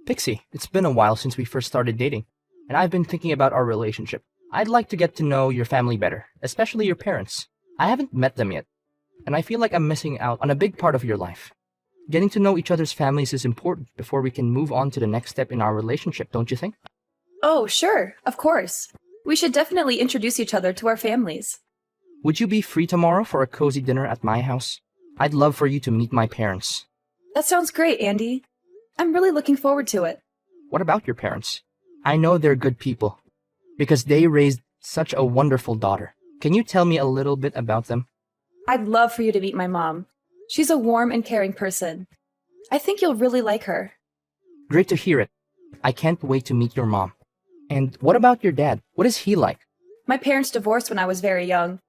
Pixie, it's been a while since we first started dating, and I've been thinking about our relationship. I'd like to get to know your family better, especially your parents. I haven't met them yet, and I feel like I'm missing out on a big part of your life. Getting to know each other's families is important before we can move on to the next step in our relationship, don't you think? Oh, sure, of course. We should definitely introduce each other to our families. Would you be free tomorrow for a cozy dinner at my house? I'd love for you to meet my parents. That sounds great, Andy. I'm really looking forward to it. What about your parents? I know they're good people, because they raised such a wonderful daughter. Can you tell me a little bit about them? I'd love for you to meet my mom. She's a warm and caring person. I think you'll really like her. Great to hear it. I can't wait to meet your mom. And what about your dad? What is he like? My parents divorced when I was very young,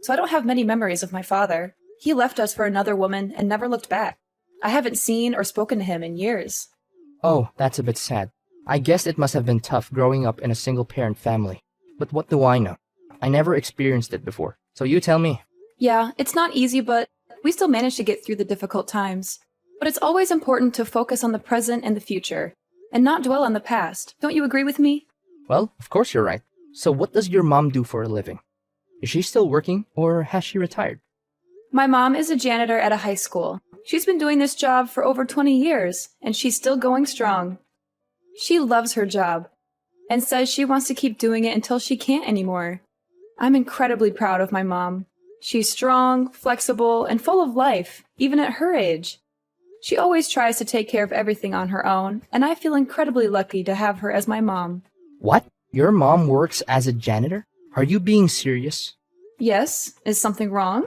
so I don't have many memories of my father. He left us for another woman and never looked back. I haven't seen or spoken to him in years. Oh, that's a bit sad. I guess it must have been tough growing up in a single-parent family. But what do I know? I never experienced it before. So you tell me. Yeah, it's not easy, but we still manage to get through the difficult times. But it's always important to focus on the present and the future, and not dwell on the past. Don't you agree with me? Well, of course you're right. So what does your mom do for a living? Is she still working, or has she retired? My mom is a janitor at a high school. She's been doing this job for over 20 years, and she's still going strong. She loves her job, and says she wants to keep doing it until she can't anymore. I'm incredibly proud of my mom. She's strong, flexible, and full of life, even at her age. She always tries to take care of everything on her own, and I feel incredibly lucky to have her as my mom. What? Your mom works as a janitor? Are you being serious? Yes, is something wrong?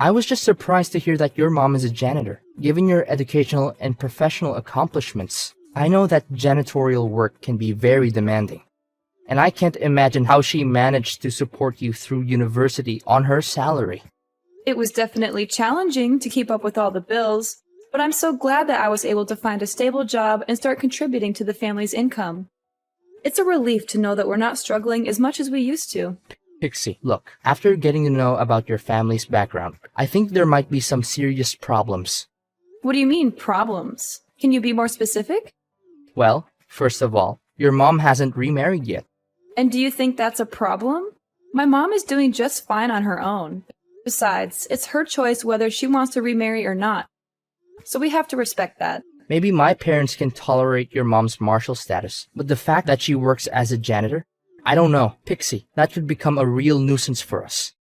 I was just surprised to hear that your mom is a janitor. Given your educational and professional accomplishments, I know that janitorial work can be very demanding. And I can't imagine how she managed to support you through university on her salary. It was definitely challenging to keep up with all the bills, but I'm so glad that I was able to find a stable job and start contributing to the family's income. It's a relief to know that we're not struggling as much as we used to. Pixie, look, after getting to know about your family's background, I think there might be some serious problems. What do you mean, problems? Can you be more specific? Well, first of all, your mom hasn't remarried yet. And do you think that's a problem? My mom is doing just fine on her own. Besides, it's her choice whether she wants to remarry or not. So we have to respect that. Maybe my parents can tolerate your mom's martial status, but the fact that she works as a janitor? I don't know, Pixie, that could become a real nuisance for us.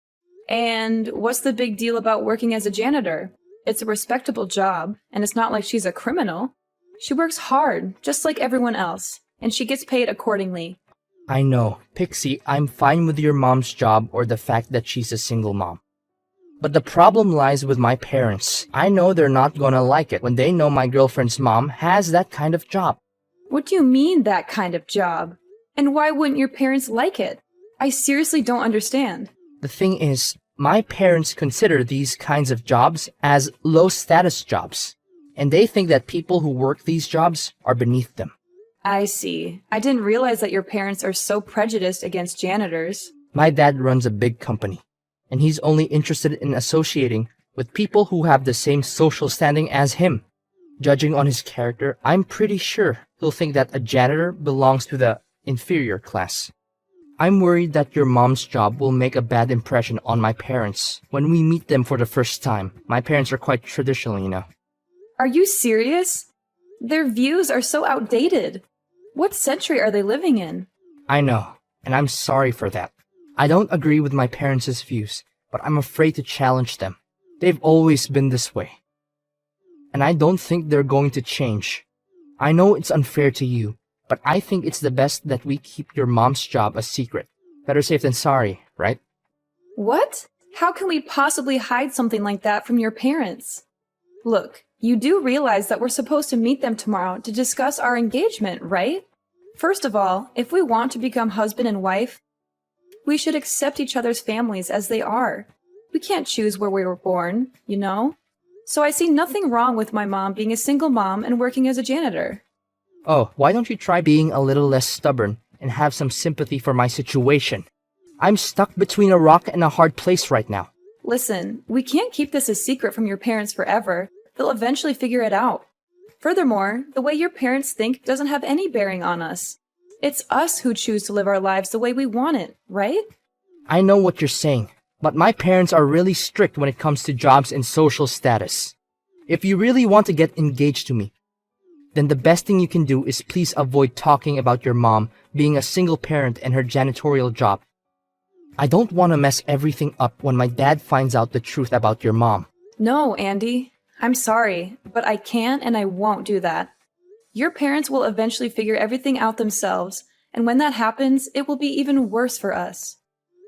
And what's the big deal about working as a janitor? It's a respectable job, and it's not like she's a criminal. She works hard, just like everyone else, and she gets paid accordingly. I know, Pixie, I'm fine with your mom's job or the fact that she's a single mom. But the problem lies with my parents. I know they're not gonna like it when they know my girlfriend's mom has that kind of job. What do you mean, that kind of job? And why wouldn't your parents like it? I seriously don't understand. The thing is, my parents consider these kinds of jobs as low-status jobs, and they think that people who work these jobs are beneath them. I see. I didn't realize that your parents are so prejudiced against janitors. My dad runs a big company, and he's only interested in associating with people who have the same social standing as him. Judging on his character, I'm pretty sure he'll think that a janitor belongs to the inferior class. I'm worried that your mom's job will make a bad impression on my parents when we meet them for the first time. My parents are quite traditional, you know. Are you serious? Their views are so outdated. What century are they living in? I know, and I'm sorry for that. I don't agree with my parents' views, but I'm afraid to challenge them. They've always been this way. And I don't think they're going to change. I know it's unfair to you, but I think it's the best that we keep your mom's job a secret. Better safe than sorry, right? What? How can we possibly hide something like that from your parents? Look, you do realize that we're supposed to meet them tomorrow to discuss our engagement, right? First of all, if we want to become husband and wife, we should accept each other's families as they are. We can't choose where we were born, you know? So I see nothing wrong with my mom being a single mom and working as a janitor. Oh, why don't you try being a little less stubborn and have some sympathy for my situation? I'm stuck between a rock and a hard place right now. Listen, we can't keep this a secret from your parents forever. They'll eventually figure it out. Furthermore, the way your parents think doesn't have any bearing on us. It's us who choose to live our lives the way we want it, right? I know what you're saying, but my parents are really strict when it comes to jobs and social status. If you really want to get engaged to me, then the best thing you can do is please avoid talking about your mom being a single parent and her janitorial job. I don't want to mess everything up when my dad finds out the truth about your mom. No, Andy. I'm sorry, but I can't and I won't do that. Your parents will eventually figure everything out themselves, and when that happens, it will be even worse for us.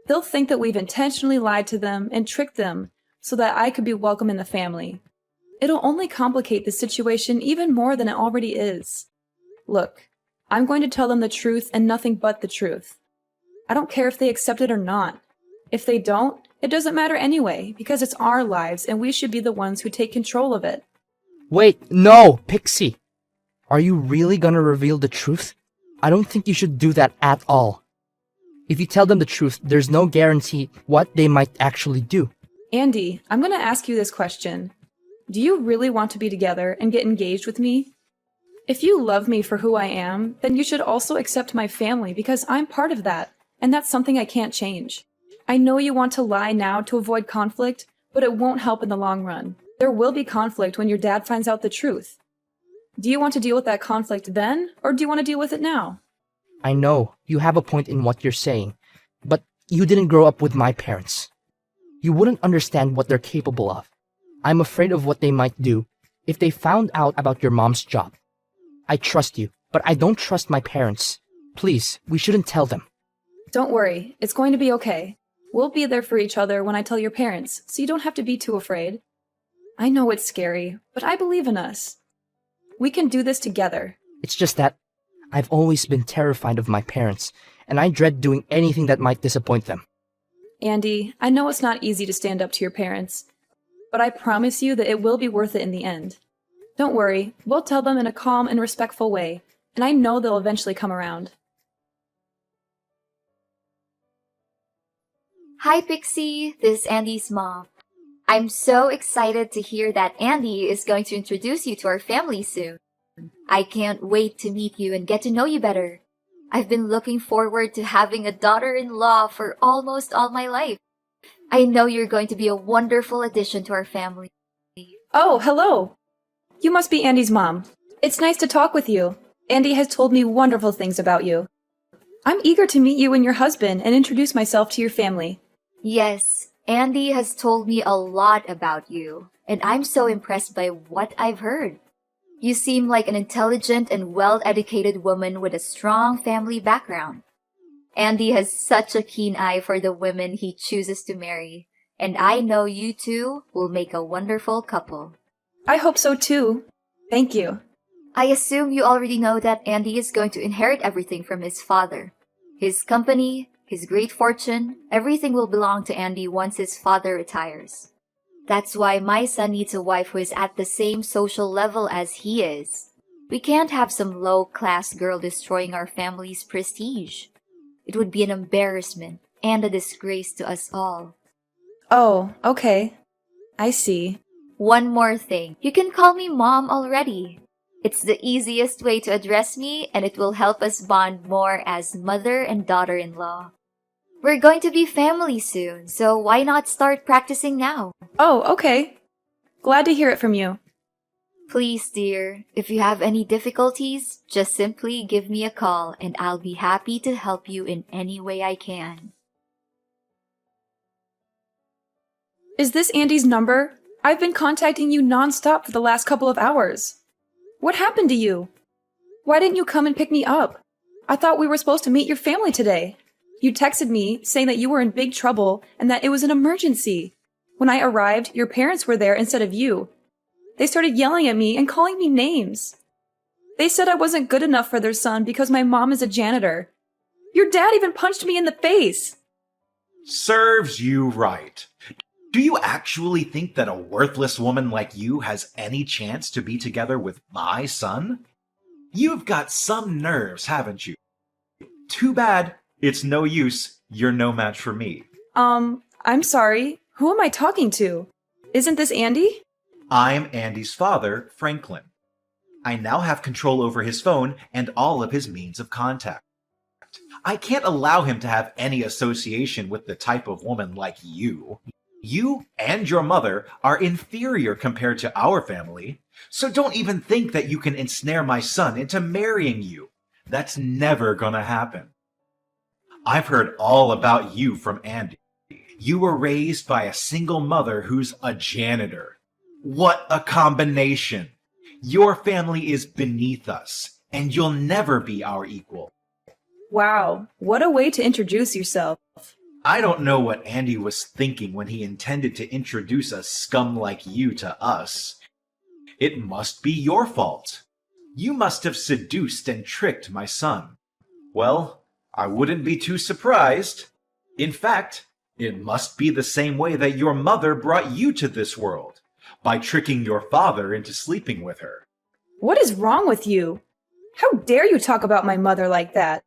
They'll think that we've intentionally lied to them and tricked them so that I could be welcome in the family. It'll only complicate the situation even more than it already is. Look, I'm going to tell them the truth and nothing but the truth. I don't care if they accept it or not. If they don't, it doesn't matter anyway, because it's our lives and we should be the ones who take control of it. Wait, no, Pixie! Are you really gonna reveal the truth? I don't think you should do that at all. If you tell them the truth, there's no guarantee what they might actually do. Andy, I'm going to ask you this question. Do you really want to be together and get engaged with me? If you love me for who I am, then you should also accept my family because I'm part of that, and that's something I can't change. I know you want to lie now to avoid conflict, but it won't help in the long run. There will be conflict when your dad finds out the truth. Do you want to deal with that conflict then, or do you want to deal with it now? I know you have a point in what you're saying, but you didn't grow up with my parents. You wouldn't understand what they're capable of. I'm afraid of what they might do if they found out about your mom's job. I trust you, but I don't trust my parents. Please, we shouldn't tell them. Don't worry, it's going to be okay. We'll be there for each other when I tell your parents, so you don't have to be too afraid. I know it's scary, but I believe in us. We can do this together. It's just that I've always been terrified of my parents, and I dread doing anything that might disappoint them. Andy, I know it's not easy to stand up to your parents, but I promise you that it will be worth it in the end. Don't worry, we'll tell them in a calm and respectful way, and I know they'll eventually come around. Hi, Pixie. This is Andy's mom. I'm so excited to hear that Andy is going to introduce you to our family soon. I can't wait to meet you and get to know you better. I've been looking forward to having a daughter-in-law for almost all my life. I know you're going to be a wonderful addition to our family. Oh, hello! You must be Andy's mom. It's nice to talk with you. Andy has told me wonderful things about you. I'm eager to meet you and your husband and introduce myself to your family. Yes, Andy has told me a lot about you, and I'm so impressed by what I've heard. You seem like an intelligent and well-educated woman with a strong family background. Andy has such a keen eye for the women he chooses to marry, and I know you two will make a wonderful couple. I hope so too. Thank you. I assume you already know that Andy is going to inherit everything from his father. His company, his great fortune, everything will belong to Andy once his father retires. That's why my son needs a wife who is at the same social level as he is. We can't have some low-class girl destroying our family's prestige. It would be an embarrassment and a disgrace to us all. Oh, okay. I see. One more thing. You can call me Mom already. It's the easiest way to address me, and it will help us bond more as mother and daughter-in-law. We're going to be family soon, so why not start practicing now? Oh, okay. Glad to hear it from you. Please, dear, if you have any difficulties, just simply give me a call and I'll be happy to help you in any way I can. Is this Andy's number? I've been contacting you nonstop for the last couple of hours. What happened to you? Why didn't you come and pick me up? I thought we were supposed to meet your family today. You texted me saying that you were in big trouble and that it was an emergency. When I arrived, your parents were there instead of you. They started yelling at me and calling me names. They said I wasn't good enough for their son because my mom is a janitor. Your dad even punched me in the face. Serves you right. Do you actually think that a worthless woman like you has any chance to be together with my son? You've got some nerves, haven't you? Too bad. It's no use. You're no match for me. I'm sorry. Who am I talking to? Isn't this Andy? I'm Andy's father, Franklin. I now have control over his phone and all of his means of contact. I can't allow him to have any association with the type of woman like you. You and your mother are inferior compared to our family, so don't even think that you can ensnare my son into marrying you. That's never gonna happen. I've heard all about you from Andy. You were raised by a single mother who's a janitor. What a combination! Your family is beneath us, and you'll never be our equal. Wow, what a way to introduce yourself. I don't know what Andy was thinking when he intended to introduce a scum like you to us. It must be your fault. You must have seduced and tricked my son. Well, I wouldn't be too surprised. In fact, it must be the same way that your mother brought you to this world, by tricking your father into sleeping with her. What is wrong with you? How dare you talk about my mother like that?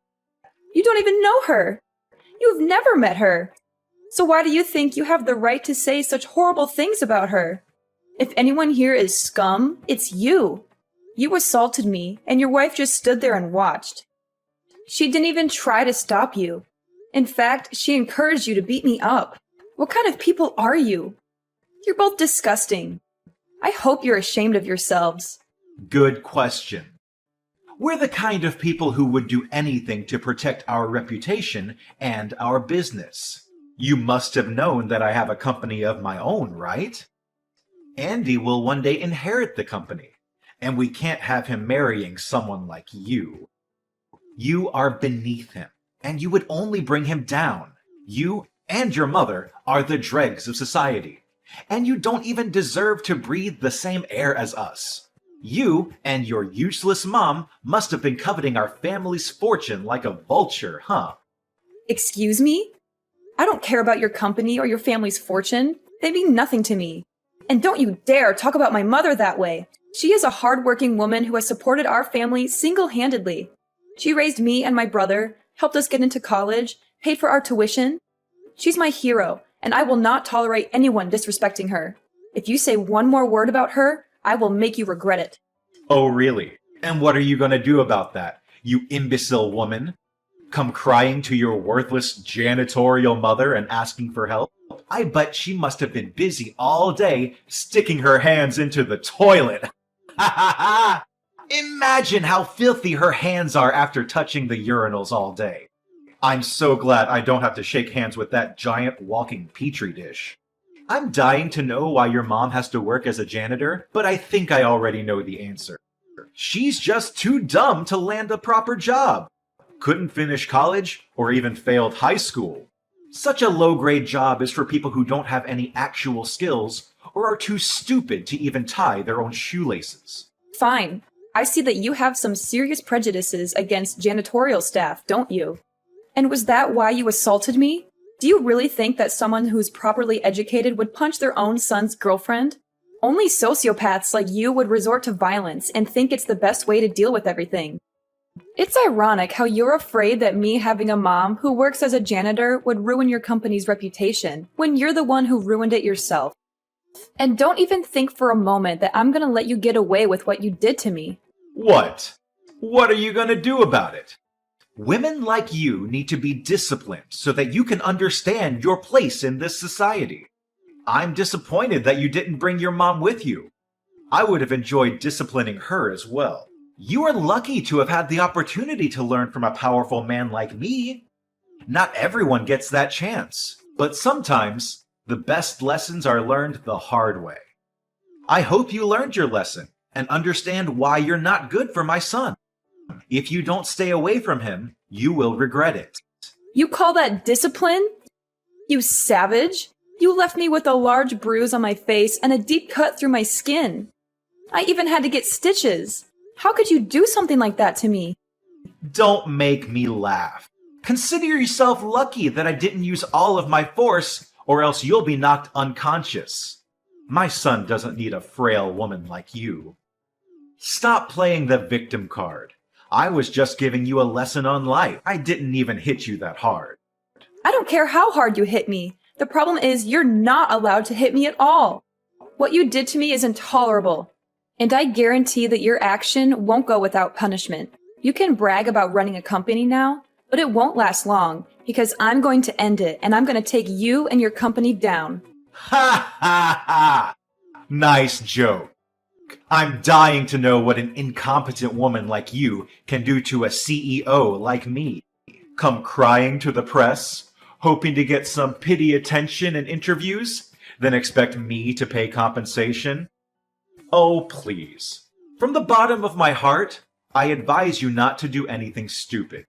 You don't even know her. You've never met her. So why do you think you have the right to say such horrible things about her? If anyone here is scum, it's you. You assaulted me, and your wife just stood there and watched. She didn't even try to stop you. In fact, she encouraged you to beat me up. What kind of people are you? You're both disgusting. I hope you're ashamed of yourselves. Good question. We're the kind of people who would do anything to protect our reputation and our business. You must have known that I have a company of my own, right? Andy will one day inherit the company, and we can't have him marrying someone like you. You are beneath him, and you would only bring him down. You and your mother are the dregs of society, and you don't even deserve to breathe the same air as us. You and your useless mom must have been coveting our family's fortune like a vulture, huh? Excuse me? I don't care about your company or your family's fortune. They mean nothing to me. And don't you dare talk about my mother that way. She is a hardworking woman who has supported our family single-handedly. She raised me and my brother, helped us get into college, paid for our tuition. She's my hero, and I will not tolerate anyone disrespecting her. If you say one more word about her, I will make you regret it. Oh, really? And what are you going to do about that, you imbecile woman? Come crying to your worthless janitorial mother and asking for help? I bet she must have been busy all day sticking her hands into the toilet. Ha ha ha! Imagine how filthy her hands are after touching the urinals all day. I'm so glad I don't have to shake hands with that giant walking petri dish. I'm dying to know why your mom has to work as a janitor, but I think I already know the answer. She's just too dumb to land a proper job. Couldn't finish college or even failed high school. Such a low-grade job is for people who don't have any actual skills or are too stupid to even tie their own shoelaces. Fine. I see that you have some serious prejudices against janitorial staff, don't you? And was that why you assaulted me? Do you really think that someone who's properly educated would punch their own son's girlfriend? Only sociopaths like you would resort to violence and think it's the best way to deal with everything. It's ironic how you're afraid that me having a mom who works as a janitor would ruin your company's reputation, when you're the one who ruined it yourself. And don't even think for a moment that I'm gonna let you get away with what you did to me. What? What are you gonna do about it? Women like you need to be disciplined so that you can understand your place in this society. I'm disappointed that you didn't bring your mom with you. I would have enjoyed disciplining her as well. You are lucky to have had the opportunity to learn from a powerful man like me. Not everyone gets that chance, but sometimes the best lessons are learned the hard way. I hope you learned your lesson and understand why you're not good for my son. If you don't stay away from him, you will regret it. You call that discipline? You savage! You left me with a large bruise on my face and a deep cut through my skin. I even had to get stitches. How could you do something like that to me? Don't make me laugh. Consider yourself lucky that I didn't use all of my force, or else you'll be knocked unconscious. My son doesn't need a frail woman like you. Stop playing the victim card. I was just giving you a lesson on life. I didn't even hit you that hard. I don't care how hard you hit me. The problem is you're not allowed to hit me at all. What you did to me is intolerable. And I guarantee that your action won't go without punishment. You can brag about running a company now, but it won't last long because I'm going to end it and I'm going to take you and your company down. Ha ha ha! Nice joke. I'm dying to know what an incompetent woman like you can do to a CEO like me. Come crying to the press, hoping to get some pity attention and interviews, then expect me to pay compensation? Oh, please. From the bottom of my heart, I advise you not to do anything stupid.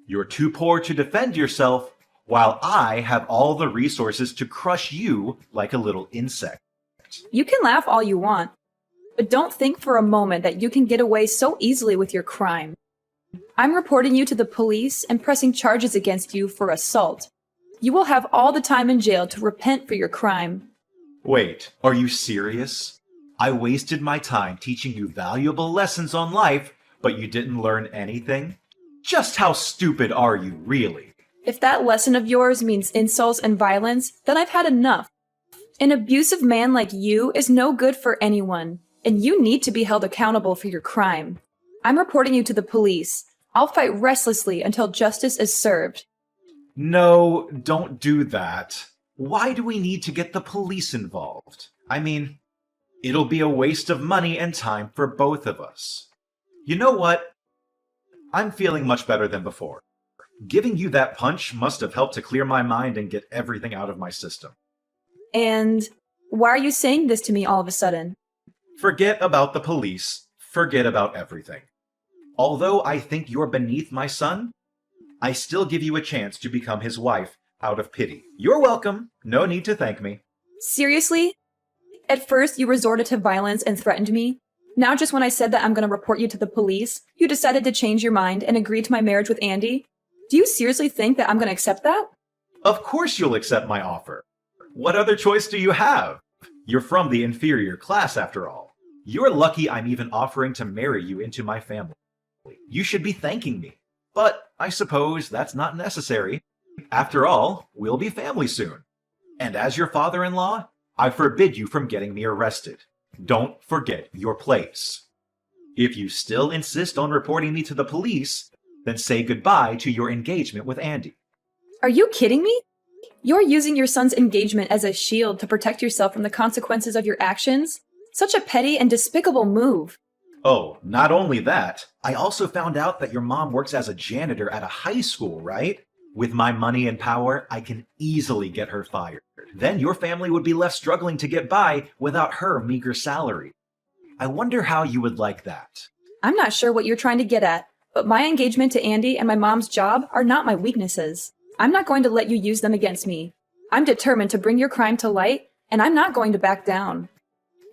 You're too poor to defend yourself, while I have all the resources to crush you like a little insect. You can laugh all you want, but don't think for a moment that you can get away so easily with your crime. I'm reporting you to the police and pressing charges against you for assault. You will have all the time in jail to repent for your crime. Wait, are you serious? I wasted my time teaching you valuable lessons on life, but you didn't learn anything? Just how stupid are you, really? If that lesson of yours means insults and violence, then I've had enough. An abusive man like you is no good for anyone, and you need to be held accountable for your crime. I'm reporting you to the police. I'll fight restlessly until justice is served. No, don't do that. Why do we need to get the police involved? I mean, it'll be a waste of money and time for both of us. You know what? I'm feeling much better than before. Giving you that punch must have helped to clear my mind and get everything out of my system. And why are you saying this to me all of a sudden? Forget about the police. Forget about everything. Although I think you're beneath my son, I still give you a chance to become his wife out of pity. You're welcome. No need to thank me. Seriously? At first, you resorted to violence and threatened me. Now, just when I said that I'm going to report you to the police, you decided to change your mind and agree to my marriage with Andy? Do you seriously think that I'm going to accept that? Of course you'll accept my offer. What other choice do you have? You're from the inferior class, after all. You're lucky I'm even offering to marry you into my family. You should be thanking me. But I suppose that's not necessary. After all, we'll be family soon. And as your father-in-law, I forbid you from getting me arrested. Don't forget your place. If you still insist on reporting me to the police, then say goodbye to your engagement with Andy. Are you kidding me? You're using your son's engagement as a shield to protect yourself from the consequences of your actions? Such a petty and despicable move. Oh, not only that, I also found out that your mom works as a janitor at a high school, right? With my money and power, I can easily get her fired. Then your family would be left struggling to get by without her meager salary. I wonder how you would like that. I'm not sure what you're trying to get at, but my engagement to Andy and my mom's job are not my weaknesses. I'm not going to let you use them against me. I'm determined to bring your crime to light, and I'm not going to back down.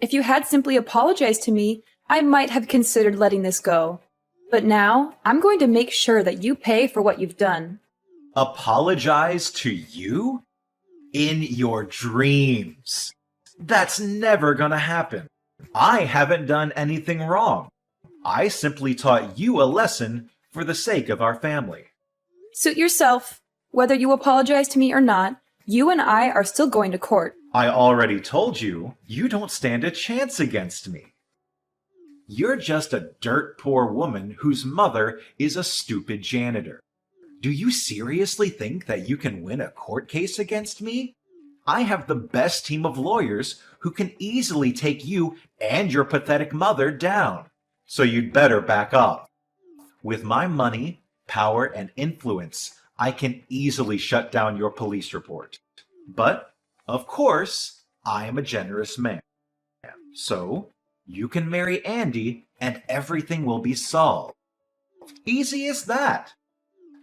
If you had simply apologized to me, I might have considered letting this go. But now, I'm going to make sure that you pay for what you've done. Apologize to you? In your dreams. That's never gonna happen. I haven't done anything wrong. I simply taught you a lesson for the sake of our family. Suit yourself. Whether you apologize to me or not, you and I are still going to court. I already told you, you don't stand a chance against me. You're just a dirt poor woman whose mother is a stupid janitor. Do you seriously think that you can win a court case against me? I have the best team of lawyers who can easily take you and your pathetic mother down. So you'd better back up. With my money, power, and influence, I can easily shut down your police report. But, of course, I am a generous man. So, you can marry Andy and everything will be solved. Easy as that.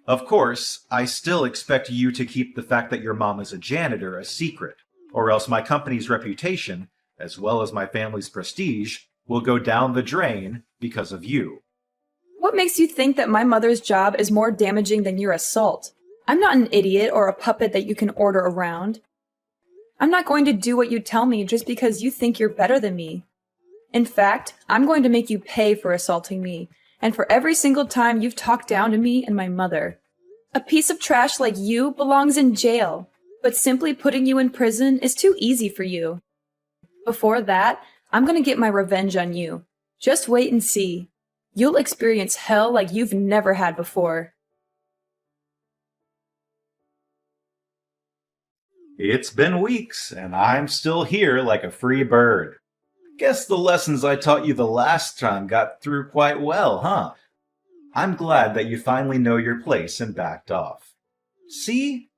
Of course, I still expect you to keep the fact that your mom is a janitor a secret, or else my company's reputation, as well as my family's prestige, will go down the drain because of you. What makes you think that my mother's job is more damaging than your assault? I'm not an idiot or a puppet that you can order around. I'm not going to do what you tell me just because you think you're better than me. In fact, I'm going to make you pay for assaulting me, and for every single time you've talked down to me and my mother. A piece of trash like you belongs in jail, but simply putting you in prison is too easy for you. Before that, I'm gonna get my revenge on you. Just wait and see. You'll experience hell like you've never had before. It's been weeks, and I'm still here like a free bird. Guess the lessons I taught you the last time got through quite well, huh? I'm glad that you finally know your place and backed off. See?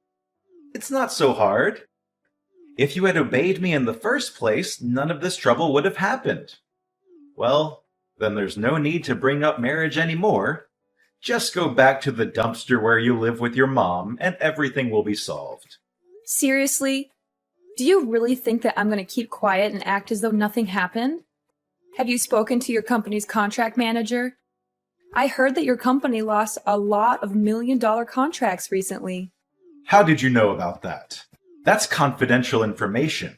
It's not so hard. If you had obeyed me in the first place, none of this trouble would have happened. Well, then there's no need to bring up marriage anymore. Just go back to the dumpster where you live with your mom, and everything will be solved. Seriously? Do you really think that I'm gonna keep quiet and act as though nothing happened? Have you spoken to your company's contract manager? I heard that your company lost a lot of million-dollar contracts recently. How did you know about that? That's confidential information.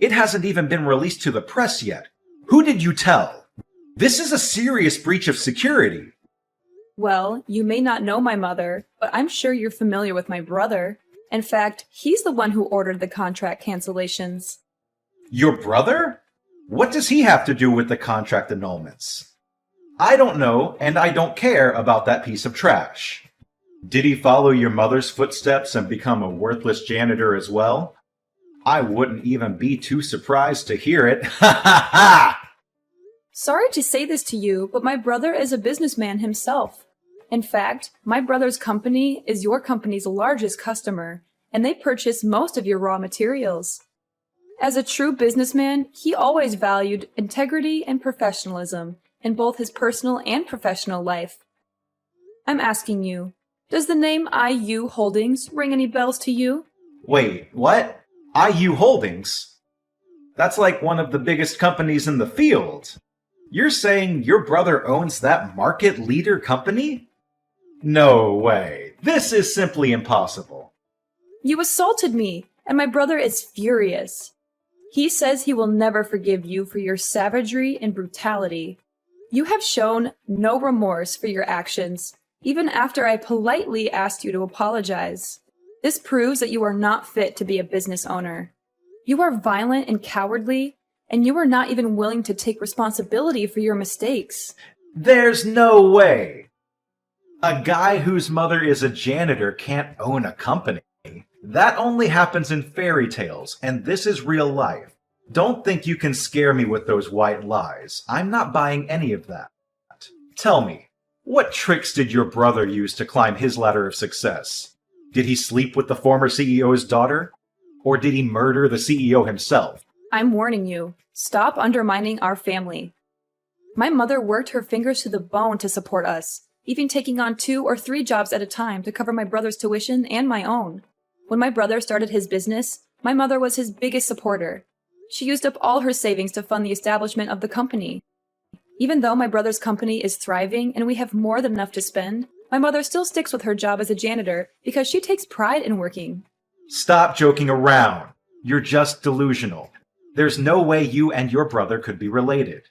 It hasn't even been released to the press yet. Who did you tell? This is a serious breach of security. Well, you may not know my mother, but I'm sure you're familiar with my brother. In fact, he's the one who ordered the contract cancellations. Your brother? What does he have to do with the contract annulments? I don't know, and I don't care about that piece of trash. Did he follow your mother's footsteps and become a worthless janitor as well? I wouldn't even be too surprised to hear it. Ha ha ha! Sorry to say this to you, but my brother is a businessman himself. In fact, my brother's company is your company's largest customer, and they purchase most of your raw materials. As a true businessman, he always valued integrity and professionalism in both his personal and professional life. I'm asking you, does the name IU Holdings ring any bells to you? Wait, what? IU Holdings? That's like one of the biggest companies in the field. You're saying your brother owns that market leader company? No way. This is simply impossible. You assaulted me, and my brother is furious. He says he will never forgive you for your savagery and brutality. You have shown no remorse for your actions, even after I politely asked you to apologize. This proves that you are not fit to be a business owner. You are violent and cowardly, and you are not even willing to take responsibility for your mistakes. There's no way. A guy whose mother is a janitor can't own a company. That only happens in fairy tales, and this is real life. Don't think you can scare me with those white lies. I'm not buying any of that. Tell me, what tricks did your brother use to climb his ladder of success? Did he sleep with the former CEO's daughter? Or did he murder the CEO himself? I'm warning you, stop undermining our family. My mother worked her fingers to the bone to support us, even taking on 2 or 3 jobs at a time to cover my brother's tuition and my own. When my brother started his business, my mother was his biggest supporter. She used up all her savings to fund the establishment of the company. Even though my brother's company is thriving and we have more than enough to spend, my mother still sticks with her job as a janitor because she takes pride in working. Stop joking around. You're just delusional. There's no way you and your brother could be related.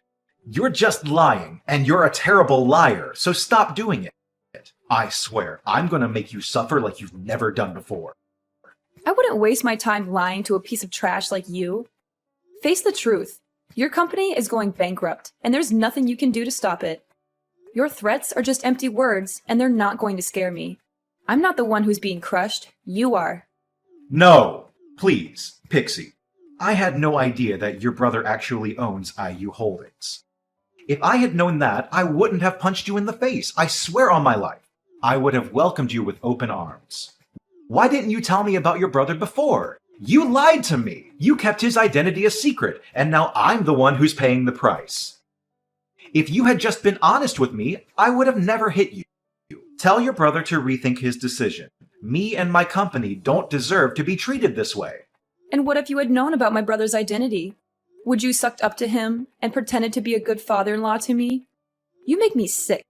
You're just lying, and you're a terrible liar, so stop doing it. I swear, I'm gonna make you suffer like you've never done before. I wouldn't waste my time lying to a piece of trash like you. Face the truth. Your company is going bankrupt, and there's nothing you can do to stop it. Your threats are just empty words, and they're not going to scare me. I'm not the one who's being crushed. You are. No, please, Pixie. I had no idea that your brother actually owns IU Holdings. If I had known that, I wouldn't have punched you in the face. I swear on my life. I would have welcomed you with open arms. Why didn't you tell me about your brother before? You lied to me. You kept his identity a secret, and now I'm the one who's paying the price. If you had just been honest with me, I would have never hit you. Tell your brother to rethink his decision. Me and my company don't deserve to be treated this way. And what if you had known about my brother's identity? Would you sucked up to him and pretended to be a good father-in-law to me? You make me sick.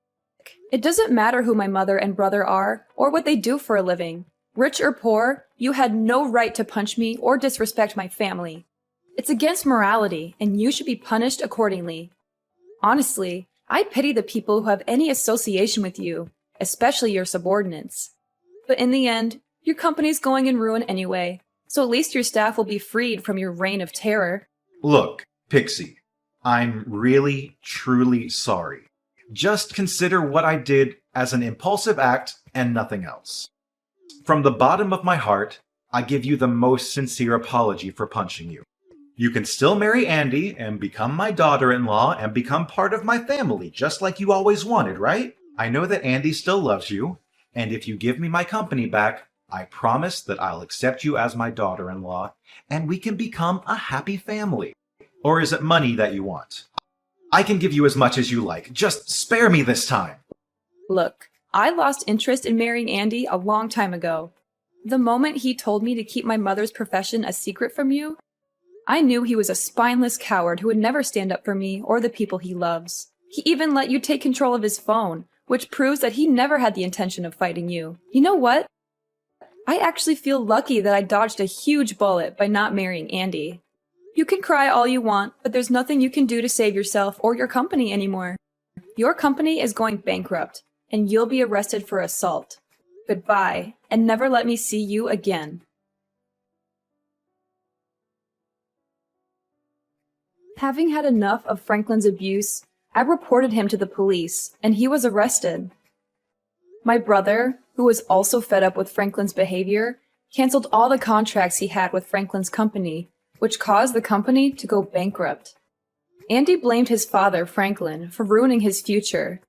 It doesn't matter who my mother and brother are or what they do for a living. Rich or poor, you had no right to punch me or disrespect my family. It's against morality, and you should be punished accordingly. Honestly, I pity the people who have any association with you, especially your subordinates. But in the end, your company's going in ruin anyway, so at least your staff will be freed from your reign of terror. Look, Pixie, I'm really, truly sorry. Just consider what I did as an impulsive act and nothing else. From the bottom of my heart, I give you the most sincere apology for punching you. You can still marry Andy and become my daughter-in-law and become part of my family, just like you always wanted, right? I know that Andy still loves you, and if you give me my company back, I promise that I'll accept you as my daughter-in-law, and we can become a happy family. Or is it money that you want? I can give you as much as you like. Just spare me this time. Look, I lost interest in marrying Andy a long time ago. The moment he told me to keep my mother's profession a secret from you, I knew he was a spineless coward who would never stand up for me or the people he loves. He even let you take control of his phone, which proves that he never had the intention of fighting you. You know what? I actually feel lucky that I dodged a huge bullet by not marrying Andy. You can cry all you want, but there's nothing you can do to save yourself or your company anymore. Your company is going bankrupt, and you'll be arrested for assault. Goodbye, and never let me see you again. Having had enough of Franklin's abuse, I reported him to the police, and he was arrested. My brother, who was also fed up with Franklin's behavior, canceled all the contracts he had with Franklin's company, which caused the company to go bankrupt. Andy blamed his father, Franklin, for ruining his future.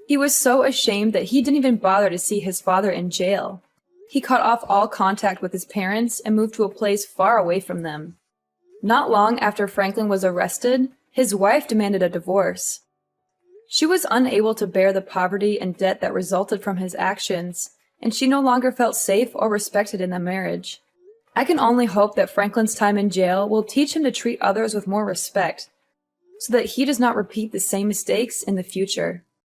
He was so ashamed that he didn't even bother to see his father in jail. He cut off all contact with his parents and moved to a place far away from them. Not long after Franklin was arrested, his wife demanded a divorce. She was unable to bear the poverty and debt that resulted from his actions, and she no longer felt safe or respected in the marriage. I can only hope that Franklin's time in jail will teach him to treat others with more respect, so that he does not repeat the same mistakes in the future.